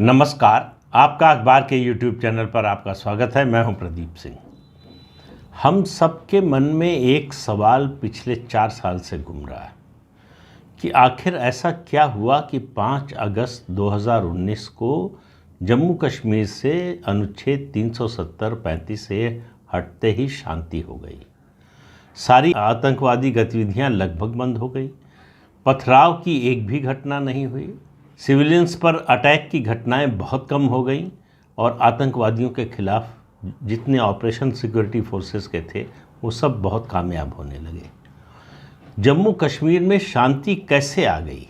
नमस्कार। आपका अखबार के YouTube चैनल पर आपका स्वागत है। मैं हूं प्रदीप सिंह। हम सबके मन में एक सवाल पिछले 4 साल से घूम रहा है कि आखिर ऐसा क्या हुआ कि 5 अगस्त 2019 को जम्मू कश्मीर से अनुच्छेद 370-35 से हटते ही शांति हो गई। सारी आतंकवादी गतिविधियां लगभग बंद हो गई। पथराव की एक भी घटना नहीं हुई। सिविलियंस पर अटैक की घटनाएं बहुत कम हो गई और आतंकवादियों के खिलाफ जितने ऑपरेशन सिक्योरिटी फोर्सेस के थे वो सब बहुत कामयाब होने लगे। जम्मू कश्मीर में शांति कैसे आ गई,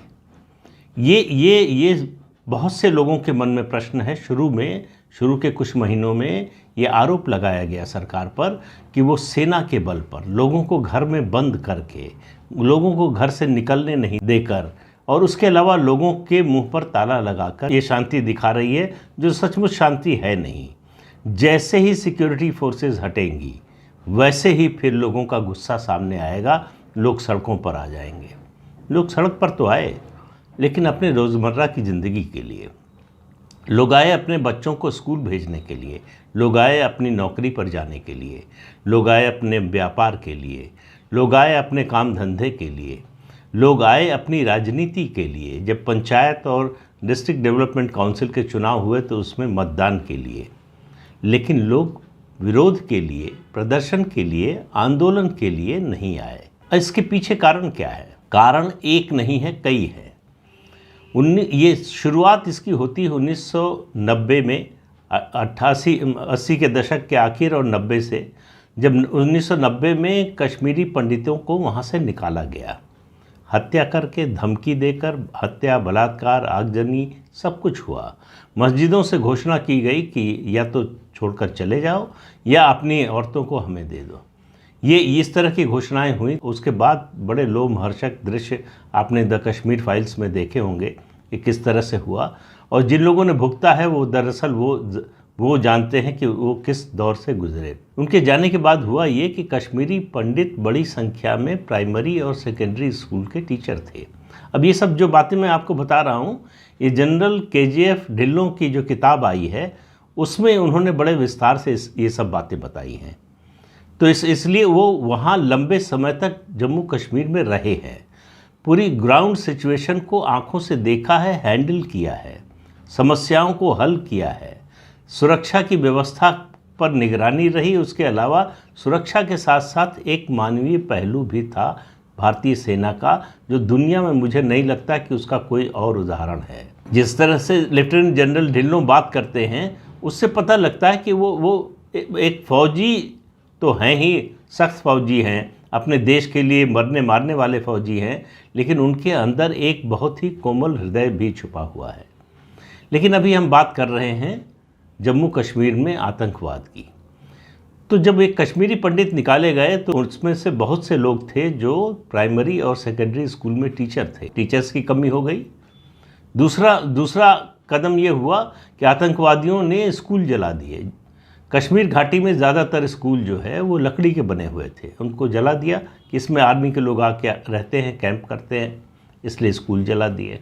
ये बहुत से लोगों के मन में प्रश्न है। शुरू के कुछ महीनों में ये आरोप लगाया गया सरकार पर कि वो सेना के बल पर लोगों को घर में बंद करके, लोगों को घर से निकलने नहीं देकर और उसके अलावा लोगों के मुंह पर ताला लगाकर ये शांति दिखा रही है, जो सचमुच शांति है नहीं। जैसे ही सिक्योरिटी फोर्सेस हटेंगी वैसे ही फिर लोगों का गुस्सा सामने आएगा, लोग सड़कों पर आ जाएंगे। लोग सड़क पर तो आए लेकिन अपने रोज़मर्रा की ज़िंदगी के लिए। लोग आए अपने बच्चों को स्कूल भेजने के लिए, लोग आए अपनी नौकरी पर जाने के लिए, लोग आए अपने व्यापार के लिए, लोग आए अपने काम धंधे के लिए, लोग आए अपनी राजनीति के लिए। जब पंचायत और डिस्ट्रिक्ट डेवलपमेंट काउंसिल के चुनाव हुए तो उसमें मतदान के लिए। लेकिन लोग विरोध के लिए, प्रदर्शन के लिए, आंदोलन के लिए नहीं आए। इसके पीछे कारण क्या है? कारण एक नहीं है, कई है। ये शुरुआत इसकी होती है 1990 में, 80 के दशक के आखिर और 90 से, जब 1990 में कश्मीरी पंडितों को वहाँ से निकाला गया। हत्या करके, धमकी देकर, हत्या, बलात्कार, आगजनी सब कुछ हुआ। मस्जिदों से घोषणा की गई कि या तो छोड़कर चले जाओ या अपनी औरतों को हमें दे दो। ये इस तरह की घोषणाएं हुई। उसके बाद बड़े लोमहर्षक दृश्य आपने द कश्मीर फाइल्स में देखे होंगे कि किस तरह से हुआ, और जिन लोगों ने भुगता है वो दरअसल वो जानते हैं कि वो किस दौर से गुजरे। उनके जाने के बाद हुआ ये कि कश्मीरी पंडित बड़ी संख्या में प्राइमरी और सेकेंडरी स्कूल के टीचर थे। अब ये सब जो बातें मैं आपको बता रहा हूँ, ये जनरल KGF ढिल्लों की जो किताब आई है उसमें उन्होंने बड़े विस्तार से ये सब बातें बताई हैं। तो इसलिए वो वहाँ लंबे समय तक जम्मू कश्मीर में रहे हैं, पूरी ग्राउंड सिचुएशन को आंखों से देखा है, हैंडल किया है, समस्याओं को हल किया है, सुरक्षा की व्यवस्था पर निगरानी रही। उसके अलावा सुरक्षा के साथ साथ एक मानवीय पहलू भी था भारतीय सेना का, जो दुनिया में मुझे नहीं लगता कि उसका कोई और उदाहरण है। जिस तरह से लेफ्टिनेंट जनरल ढिल्लों बात करते हैं उससे पता लगता है कि वो एक फौजी तो हैं ही, सख्त फौजी हैं, अपने देश के लिए मरने मारने वाले फौजी हैं, लेकिन उनके अंदर एक बहुत ही कोमल हृदय भी छुपा हुआ है। लेकिन अभी हम बात कर रहे हैं जम्मू कश्मीर में आतंकवाद की। तो जब एक कश्मीरी पंडित निकाले गए तो उसमें से बहुत से लोग थे जो प्राइमरी और सेकेंडरी स्कूल में टीचर थे। टीचर्स की कमी हो गई। दूसरा कदम ये हुआ कि आतंकवादियों ने स्कूल जला दिए। कश्मीर घाटी में ज़्यादातर स्कूल जो है वो लकड़ी के बने हुए थे, उनको जला दिया कि इसमें आर्मी के लोग आके रहते हैं, कैंप करते हैं, इसलिए स्कूल जला दिए।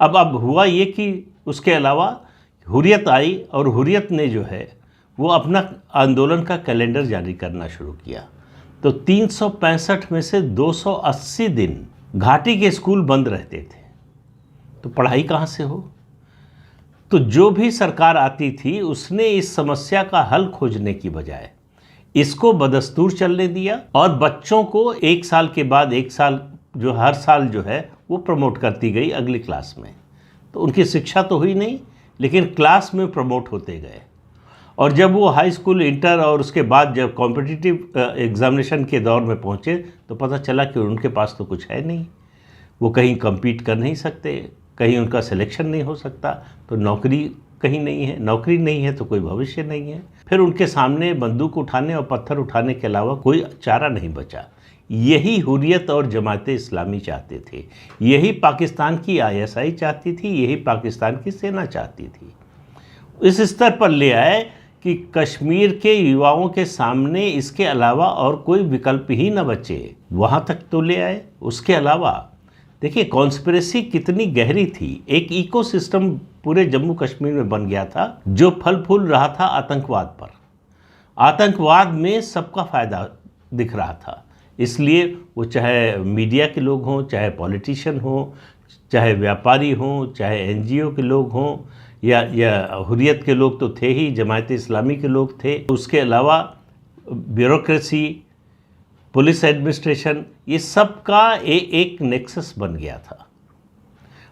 अब हुआ ये कि उसके अलावा हुर्रियत आई और हुर्रियत ने जो है वो अपना आंदोलन का कैलेंडर जारी करना शुरू किया। तो 365 में से 280 दिन घाटी के स्कूल बंद रहते थे। तो पढ़ाई कहाँ से हो? तो जो भी सरकार आती थी उसने इस समस्या का हल खोजने की बजाय इसको बदस्तूर चलने दिया और बच्चों को एक साल के बाद एक साल जो हर साल जो है वो प्रमोट करती गई अगली क्लास में। तो उनकी शिक्षा तो हुई नहीं, लेकिन क्लास में प्रमोट होते गए। और जब वो हाई स्कूल, इंटर और उसके बाद जब कॉम्पिटिटिव एग्जामिनेशन के दौर में पहुँचे तो पता चला कि उनके पास तो कुछ है नहीं, वो कहीं compete कर नहीं सकते, कहीं उनका सिलेक्शन नहीं हो सकता, तो नौकरी कहीं नहीं है, नौकरी नहीं है तो कोई भविष्य नहीं है। फिर उनके सामने बंदूक उठाने और पत्थर उठाने के अलावा कोई चारा नहीं बचा। यही हुर्रियत और जमाते इस्लामी चाहते थे, यही पाकिस्तान की ISI चाहती थी, यही पाकिस्तान की सेना चाहती थी। इस स्तर पर ले आए कि कश्मीर के युवाओं के सामने इसके अलावा और कोई विकल्प ही न बचे, वहाँ तक तो ले आए। उसके अलावा देखिए कॉन्स्पिरेसी कितनी गहरी थी। एक इकोसिस्टम पूरे जम्मू कश्मीर में बन गया था, जो फल फूल रहा था आतंकवाद पर। आतंकवाद में सबका फ़ायदा दिख रहा था, इसलिए वो चाहे मीडिया के लोग हों, चाहे पॉलिटिशियन हों, चाहे व्यापारी हों, चाहे एनजीओ के लोग हों, या हुर्रियत के लोग तो थे ही, जमायत इस्लामी के लोग थे, उसके अलावा ब्यूरोक्रेसी, पुलिस एडमिनिस्ट्रेशन, ये सब का एक नेक्सस बन गया था।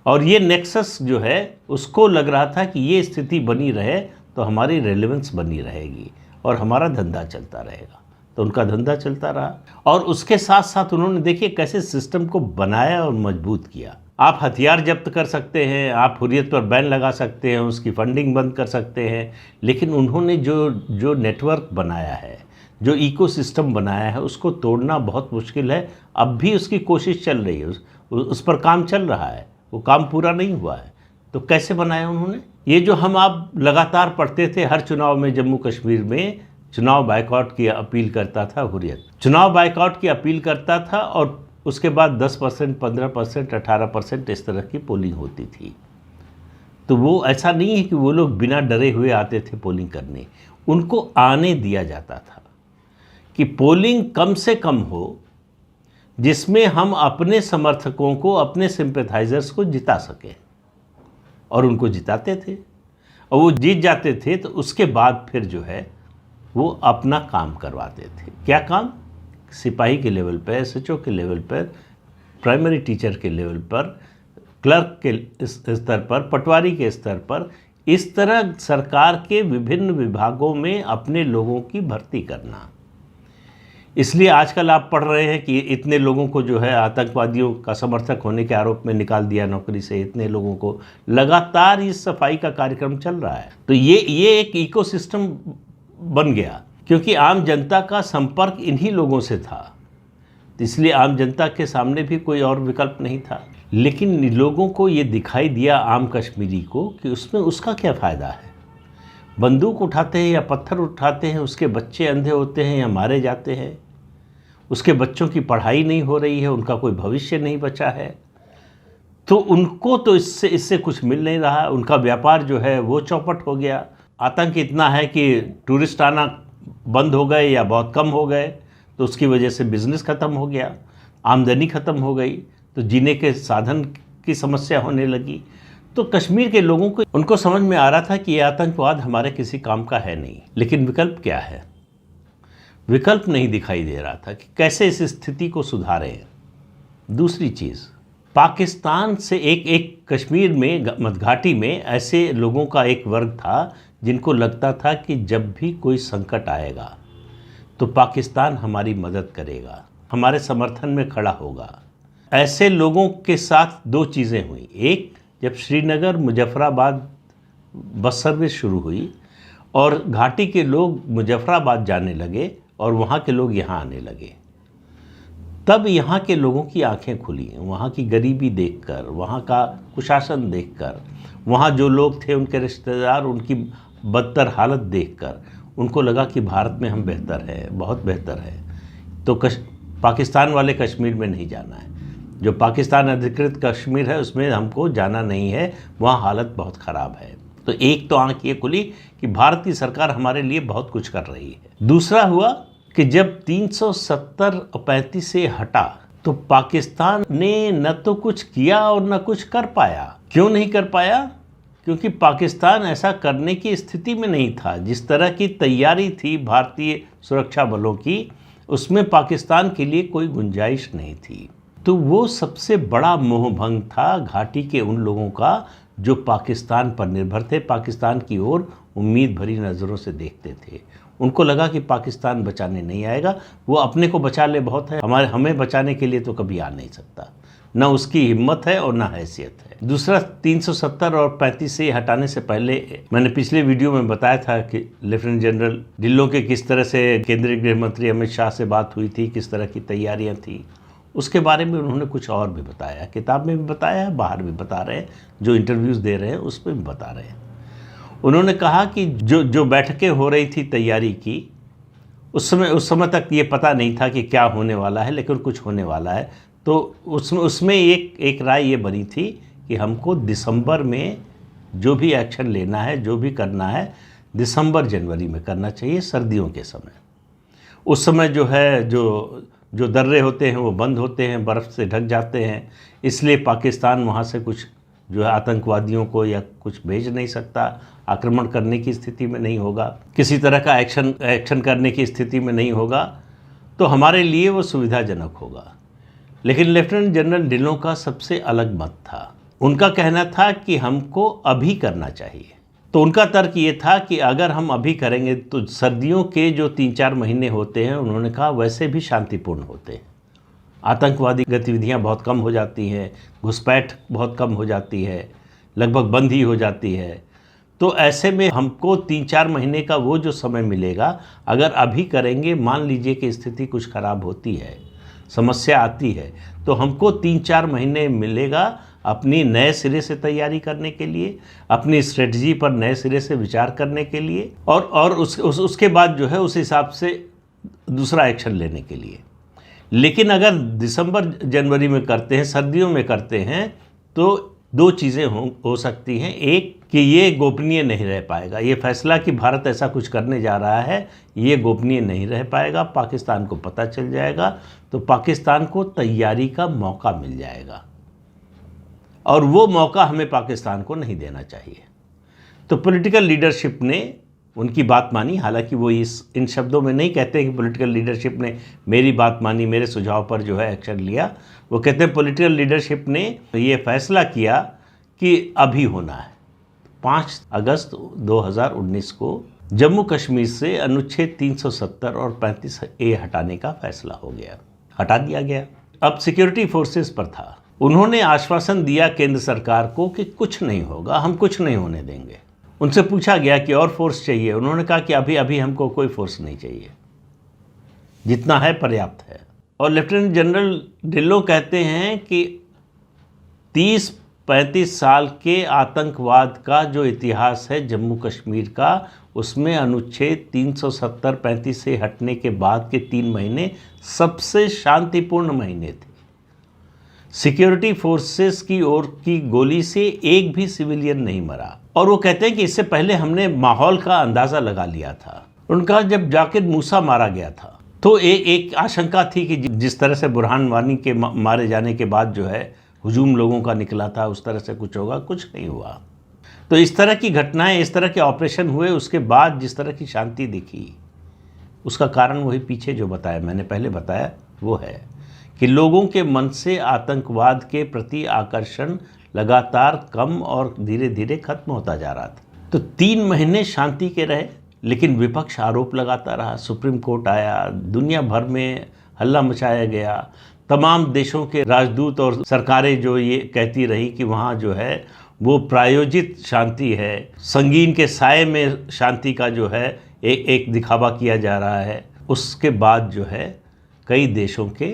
और ये नेक्सस जो है उसको लग रहा था कि ये स्थिति बनी रहे तो हमारी रेलेवेंस बनी रहेगी और हमारा धंधा चलता रहेगा। तो उनका धंधा चलता रहा, और उसके साथ साथ उन्होंने देखिए कैसे सिस्टम को बनाया और मजबूत किया। आप हथियार जब्त कर सकते हैं, आप हुर्रियत पर बैन लगा सकते हैं, उसकी फंडिंग बंद कर सकते हैं, लेकिन उन्होंने जो नेटवर्क बनाया है, जो इकोसिस्टम बनाया है, उसको तोड़ना बहुत मुश्किल है। अब भी उसकी कोशिश चल रही है, उस पर काम चल रहा है, वो काम पूरा नहीं हुआ है। तो कैसे बनाया उन्होंने? ये जो हम आप लगातार पढ़ते थे, हर चुनाव में जम्मू कश्मीर में चुनाव बायकॉट की अपील करता था हुर्रियत, चुनाव बायकॉट की अपील करता था, और उसके बाद 10%, 15%, 18% इस तरह की पोलिंग होती थी। तो वो ऐसा नहीं है कि वो लोग बिना डरे हुए आते थे पोलिंग करने, उनको आने दिया जाता था कि पोलिंग कम से कम हो, जिसमें हम अपने समर्थकों को, अपने सिंपैथाइजर्स को जिता सकें, और उनको जिताते थे, और वो जीत जाते थे तो उसके बाद फिर जो है वो अपना काम करवाते थे। क्या काम? सिपाही के लेवल पर, एसएचओ के लेवल पर, प्राइमरी टीचर के लेवल पर, क्लर्क के स्तर पर, पटवारी के स्तर पर, इस तरह सरकार के विभिन्न विभागों में अपने लोगों की भर्ती करना। इसलिए आजकल आप पढ़ रहे हैं कि इतने लोगों को जो है आतंकवादियों का समर्थक होने के आरोप में निकाल दिया नौकरी से, इतने लोगों को, लगातार इस सफाई का कार्यक्रम चल रहा है। तो ये एक इकोसिस्टम बन गया, क्योंकि आम जनता का संपर्क इन्हीं लोगों से था, इसलिए आम जनता के सामने भी कोई और विकल्प नहीं था। लेकिन लोगों को ये दिखाई दिया, आम कश्मीरी को, कि उसमें उसका क्या फ़ायदा है। बंदूक उठाते हैं या पत्थर उठाते हैं, उसके बच्चे अंधे होते हैं या मारे जाते हैं, उसके बच्चों की पढ़ाई नहीं हो रही है, उनका कोई भविष्य नहीं बचा है, तो उनको तो इससे कुछ मिल नहीं रहा। उनका व्यापार जो है वो चौपट हो गया। आतंक इतना है कि टूरिस्ट आना बंद हो गए या बहुत कम हो गए, तो उसकी वजह से बिज़नेस ख़त्म हो गया, आमदनी ख़त्म हो गई, तो जीने के साधन की समस्या होने लगी। तो कश्मीर के लोगों को, उनको समझ में आ रहा था कि ये आतंकवाद हमारे किसी काम का है नहीं, लेकिन विकल्प क्या है? विकल्प नहीं दिखाई दे रहा था कि कैसे इस स्थिति को सुधारें। दूसरी चीज़, पाकिस्तान से एक कश्मीर में मध्य में ऐसे लोगों का एक वर्ग था जिनको लगता था कि जब भी कोई संकट आएगा तो पाकिस्तान हमारी मदद करेगा, हमारे समर्थन में खड़ा होगा। ऐसे लोगों के साथ दो चीज़ें हुई। एक, जब श्रीनगर मुजफ्फराबाद बस सर्विस शुरू हुई और घाटी के लोग मुजफ्फराबाद जाने लगे और वहाँ के लोग यहाँ आने लगे, तब यहाँ के लोगों की आंखें खुली। वहाँ की गरीबी देखकर, वहाँ का कुशासन देखकर, वहाँ जो लोग थे उनके रिश्तेदार, उनकी बदतर हालत देखकर उनको लगा कि भारत में हम बेहतर है, बहुत बेहतर है। तो पाकिस्तान वाले कश्मीर में नहीं जाना है, जो पाकिस्तान अधिकृत कश्मीर है उसमें हमको जाना नहीं है, वहाँ हालत बहुत ख़राब है। तो एक तो आँख ये खुली कि भारत की सरकार हमारे लिए बहुत कुछ कर रही है। दूसरा हुआ कि जब 370 और 35 से हटा तो पाकिस्तान ने न तो कुछ किया और न कुछ कर पाया। क्यों नहीं कर पाया? क्योंकि पाकिस्तान ऐसा करने की स्थिति में नहीं था। जिस तरह की तैयारी थी भारतीय सुरक्षा बलों की, उसमें पाकिस्तान के लिए कोई गुंजाइश नहीं थी। तो वो सबसे बड़ा मोहभंग था घाटी के उन लोगों का जो पाकिस्तान पर निर्भर थे, पाकिस्तान की ओर उम्मीद भरी नज़रों से देखते थे। उनको लगा कि पाकिस्तान बचाने नहीं आएगा, वो अपने को बचा ले बहुत है, हमें बचाने के लिए तो कभी आ नहीं सकता, न उसकी हिम्मत है और न हैसियत है। दूसरा, 370 और 35 से हटाने से पहले मैंने पिछले वीडियो में बताया था कि लेफ्टिनेंट जनरल ढिल्लों के किस तरह से केंद्रीय गृह मंत्री अमित शाह से बात हुई थी, किस तरह की तैयारियां थी, उसके बारे में उन्होंने कुछ और भी बताया। किताब में भी बताया है, बाहर भी बता रहे हैं, जो इंटरव्यूज़ दे रहे हैं उसमें भी बता रहे हैं। उन्होंने कहा कि जो बैठकें हो रही थी तैयारी की, उस समय तक ये पता नहीं था कि क्या होने वाला है, लेकिन कुछ होने वाला है। तो उसमें एक राय ये बनी थी कि हमको दिसंबर में जो भी एक्शन लेना है, जो भी करना है, दिसंबर जनवरी में करना चाहिए, सर्दियों के समय। उस समय जो है जो दर्रे होते हैं वो बंद होते हैं, बर्फ़ से ढक जाते हैं, इसलिए पाकिस्तान वहाँ से कुछ जो है आतंकवादियों को या कुछ भेज नहीं सकता, आक्रमण करने की स्थिति में नहीं होगा, किसी तरह का एक्शन करने की स्थिति में नहीं होगा, तो हमारे लिए वो सुविधाजनक होगा। लेकिन लेफ्टिनेंट जनरल ढिल्लों का सबसे अलग मत था। उनका कहना था कि हमको अभी करना चाहिए। तो उनका तर्क ये था कि अगर हम अभी करेंगे तो सर्दियों के जो 3-4 महीने होते हैं, उन्होंने कहा वैसे भी शांतिपूर्ण होते हैं, आतंकवादी गतिविधियां बहुत कम हो जाती हैं, घुसपैठ बहुत कम हो जाती है, लगभग बंद ही हो जाती है। तो ऐसे में हमको 3-4 महीने का वो जो समय मिलेगा, अगर अभी करेंगे, मान लीजिए कि स्थिति कुछ ख़राब होती है, समस्या आती है, तो हमको 3-4 महीने मिलेगा अपनी नए सिरे से तैयारी करने के लिए, अपनी स्ट्रेटजी पर नए सिरे से विचार करने के लिए, और उसके बाद जो है उस हिसाब से दूसरा एक्शन लेने के लिए। लेकिन अगर दिसंबर जनवरी में करते हैं, सर्दियों में करते हैं, तो 2 चीज़ें हो सकती हैं। एक कि ये गोपनीय नहीं रह पाएगा, ये फैसला कि भारत ऐसा कुछ करने जा रहा है, ये गोपनीय नहीं रह पाएगा, पाकिस्तान को पता चल जाएगा, तो पाकिस्तान को तैयारी का मौका मिल जाएगा, और वो मौका हमें पाकिस्तान को नहीं देना चाहिए। तो पॉलिटिकल लीडरशिप ने उनकी बात मानी। हालांकि वो इन शब्दों में नहीं कहते कि पॉलिटिकल लीडरशिप ने मेरी बात मानी, मेरे सुझाव पर जो है एक्शन लिया। वो कहते हैं पॉलिटिकल लीडरशिप ने ये फैसला किया कि अभी होना है। 5 अगस्त 2019 को जम्मू कश्मीर से अनुच्छेद 370 और 35A हटाने का फैसला हो गया, हटा दिया गया। अब सिक्योरिटी फोर्सेस पर था। उन्होंने आश्वासन दिया केंद्र सरकार को कि कुछ नहीं होगा, हम कुछ नहीं होने देंगे। उनसे पूछा गया कि और फोर्स चाहिए, उन्होंने कहा कि अभी हमको कोई फोर्स नहीं चाहिए, जितना है पर्याप्त है। और लेफ्टिनेंट जनरल ढिल्लों कहते हैं कि 30-35 साल के आतंकवाद का जो इतिहास है जम्मू कश्मीर का, उसमें अनुच्छेद 370-35 से हटने के बाद के 3 महीने सबसे शांतिपूर्ण महीने थे। सिक्योरिटी फोर्सेस की ओर की गोली से एक भी सिविलियन नहीं मरा। और वो कहते हैं कि इससे पहले हमने माहौल का अंदाज़ा लगा लिया था। उनका जब जाकिर मूसा मारा गया था तो एक आशंका थी कि जिस तरह से बुरहान वानी के मारे जाने के बाद जो है हुजूम लोगों का निकला था, उस तरह से कुछ होगा, कुछ नहीं हुआ। तो इस तरह की घटनाएं, इस तरह के ऑपरेशन हुए, उसके बाद जिस तरह की शांति दिखी, उसका कारण वही पीछे जो बताया, मैंने पहले बताया, वो है कि लोगों के मन से आतंकवाद के प्रति आकर्षण लगातार कम और धीरे धीरे खत्म होता जा रहा था। तो 3 महीने शांति के रहे, लेकिन विपक्ष आरोप लगाता रहा। सुप्रीम कोर्ट आया, दुनिया भर में हल्ला मचाया गया, तमाम देशों के राजदूत और सरकारें जो ये कहती रही कि वहाँ जो है वो प्रायोजित शांति है, संगीन के साए में शांति का जो है एक दिखावा किया जा रहा है। उसके बाद जो है कई देशों के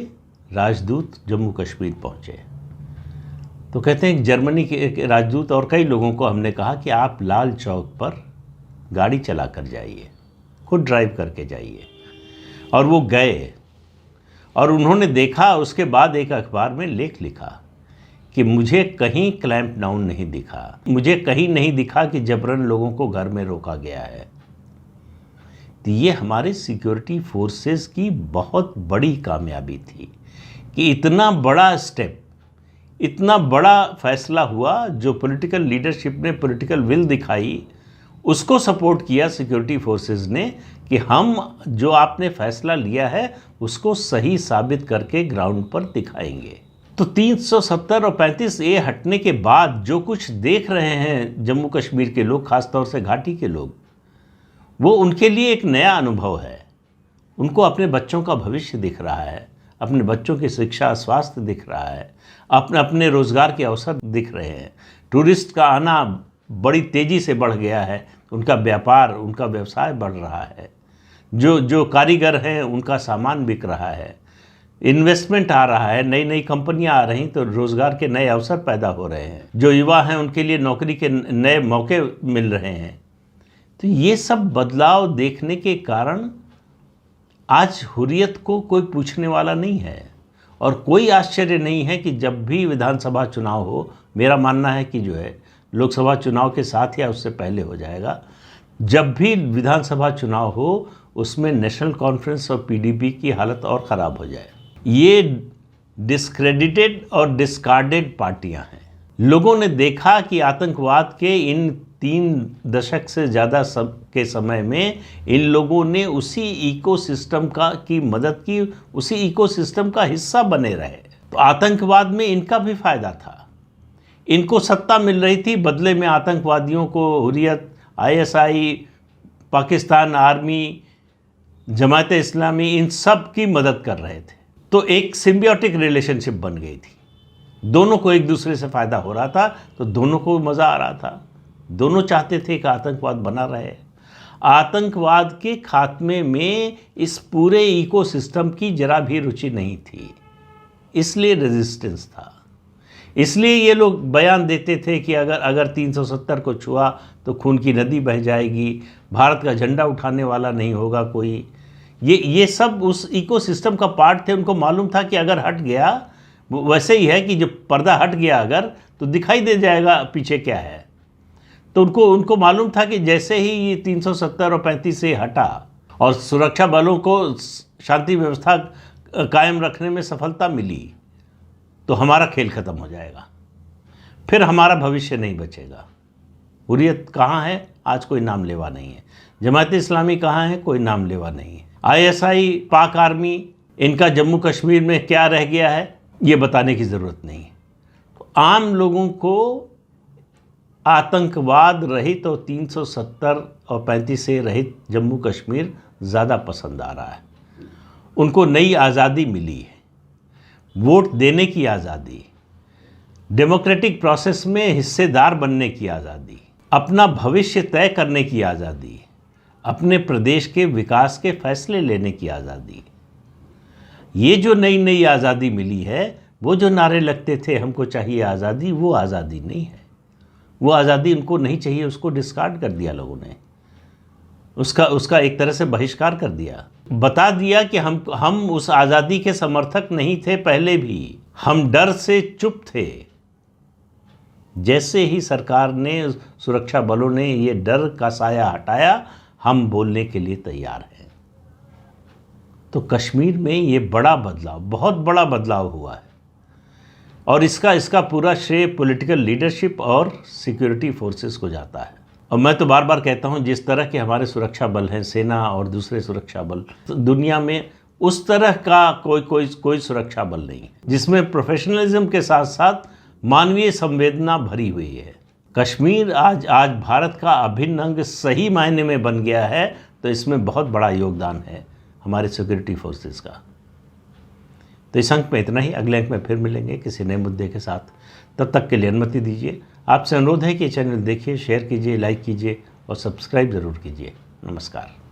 राजदूत जम्मू कश्मीर पहुँचे। तो कहते हैं जर्मनी के राजदूत और कई लोगों को हमने कहा कि आप लाल चौक पर गाड़ी चला कर जाइए, खुद ड्राइव करके जाइए। और वो गए और उन्होंने देखा। उसके बाद एक अखबार में लेख लिखा कि मुझे कहीं क्लैंप डाउन नहीं दिखा, मुझे कहीं नहीं दिखा कि जबरन लोगों को घर में रोका गया है। तो ये हमारे सिक्योरिटी फोर्सेस की बहुत बड़ी कामयाबी थी कि इतना बड़ा स्टेप, इतना बड़ा फैसला हुआ। जो पॉलिटिकल लीडरशिप ने पॉलिटिकल विल दिखाई, उसको सपोर्ट किया सिक्योरिटी फोर्सेस ने कि हम जो आपने फैसला लिया है उसको सही साबित करके ग्राउंड पर दिखाएंगे। तो 370 और 35A हटने के बाद जो कुछ देख रहे हैं जम्मू कश्मीर के लोग, ख़ासतौर से घाटी के लोग, वो उनके लिए एक नया अनुभव है। उनको अपने बच्चों का भविष्य दिख रहा है, अपने बच्चों की शिक्षा, स्वास्थ्य दिख रहा है, अपने रोज़गार के अवसर दिख रहे हैं। टूरिस्ट का आना बड़ी तेज़ी से बढ़ गया है, उनका व्यापार, उनका व्यवसाय बढ़ रहा है। जो कारीगर हैं उनका सामान बिक रहा है, इन्वेस्टमेंट आ रहा है, नई नई कंपनियां आ रही, तो रोज़गार के नए अवसर पैदा हो रहे हैं। जो युवा हैं उनके लिए नौकरी के नए मौके मिल रहे हैं। तो ये सब बदलाव देखने के कारण आज हुर्रियत को कोई पूछने वाला नहीं है। और कोई आश्चर्य नहीं है कि जब भी विधानसभा चुनाव हो, मेरा मानना है कि जो है लोकसभा चुनाव के साथ या उससे पहले हो जाएगा। जब भी विधानसभा चुनाव हो उसमें नेशनल कॉन्फ्रेंस और पीडीपी की हालत और ख़राब हो जाए। ये डिस्क्रेडिटेड और डिस्कार्डेड पार्टियां हैं। लोगों ने देखा कि आतंकवाद के इन 3 दशक से ज़्यादा के समय में इन लोगों ने उसी इकोसिस्टम की मदद की, उसी इकोसिस्टम का हिस्सा बने रहे। तो आतंकवाद में इनका भी फ़ायदा था। इनको सत्ता मिल रही थी, बदले में आतंकवादियों को हुर्रियत, आईएसआई, पाकिस्तान आर्मी, जमात इस्लामी, इन सब की मदद कर रहे थे। तो एक सिम्बियोटिक रिलेशनशिप बन गई थी। दोनों को एक दूसरे से फ़ायदा हो रहा था, तो दोनों को मज़ा आ रहा था। दोनों चाहते थे कि आतंकवाद बना रहे। आतंकवाद के खात्मे में इस पूरे इकोसिस्टम की जरा भी रुचि नहीं थी, इसलिए रेजिस्टेंस था। इसलिए ये लोग बयान देते थे कि अगर 370 को छुआ तो खून की नदी बह जाएगी, भारत का झंडा उठाने वाला नहीं होगा कोई। ये सब उस इकोसिस्टम का पार्ट थे। उनको मालूम था कि अगर हट गया, वैसे ही है कि जब पर्दा हट गया अगर, तो दिखाई दे जाएगा पीछे क्या है। तो उनको मालूम था कि जैसे ही ये 370 और 35 से हटा और सुरक्षा बलों को शांति व्यवस्था कायम रखने में सफलता मिली, तो हमारा खेल ख़त्म हो जाएगा, फिर हमारा भविष्य नहीं बचेगा। हुर्रियत कहाँ है? आज कोई नाम लेवा नहीं है। जमात इस्लामी कहाँ है? कोई नाम लेवा नहीं है। आईएसआई, पाक आर्मी, इनका जम्मू कश्मीर में क्या रह गया है ये बताने की ज़रूरत नहीं है। तो आम लोगों को आतंकवाद रहित और 370 और 35 से रहित जम्मू कश्मीर ज़्यादा पसंद आ रहा है। उनको नई आज़ादी मिली है, वोट देने की आज़ादी, डेमोक्रेटिक प्रोसेस में हिस्सेदार बनने की आज़ादी, अपना भविष्य तय करने की आज़ादी, अपने प्रदेश के विकास के फैसले लेने की आज़ादी। ये जो नई आज़ादी मिली है, वो जो नारे लगते थे हमको चाहिए आज़ादी, वो आज़ादी नहीं है। वो आज़ादी उनको नहीं चाहिए, उसको डिस्कार्ड कर दिया लोगों ने, उसका एक तरह से बहिष्कार कर दिया। बता दिया कि हम उस आज़ादी के समर्थक नहीं थे पहले भी, हम डर से चुप थे। जैसे ही सरकार ने, सुरक्षा बलों ने ये डर का साया हटाया, हम बोलने के लिए तैयार हैं। तो कश्मीर में ये बड़ा बदलाव, बहुत बड़ा बदलाव हुआ है और इसका पूरा श्रेय पॉलिटिकल लीडरशिप और सिक्योरिटी फोर्सेस को जाता है। और मैं तो बार बार कहता हूँ, जिस तरह के हमारे सुरक्षा बल हैं, सेना और दूसरे सुरक्षा बल, तो दुनिया में उस तरह का कोई सुरक्षा बल नहीं है जिसमें प्रोफेशनलिज्म के साथ साथ मानवीय संवेदना भरी हुई है। कश्मीर आज भारत का अभिन्न अंग सही मायने में बन गया है, तो इसमें बहुत बड़ा योगदान है हमारे सिक्योरिटी फोर्सेस का। तो इस अंक में इतना ही। अगले अंक में फिर मिलेंगे किसी नए मुद्दे के साथ। तब तक के लिए अनुमति दीजिए। आपसे अनुरोध है कि चैनल देखिए, शेयर कीजिए, लाइक कीजिए और सब्सक्राइब ज़रूर कीजिए। नमस्कार।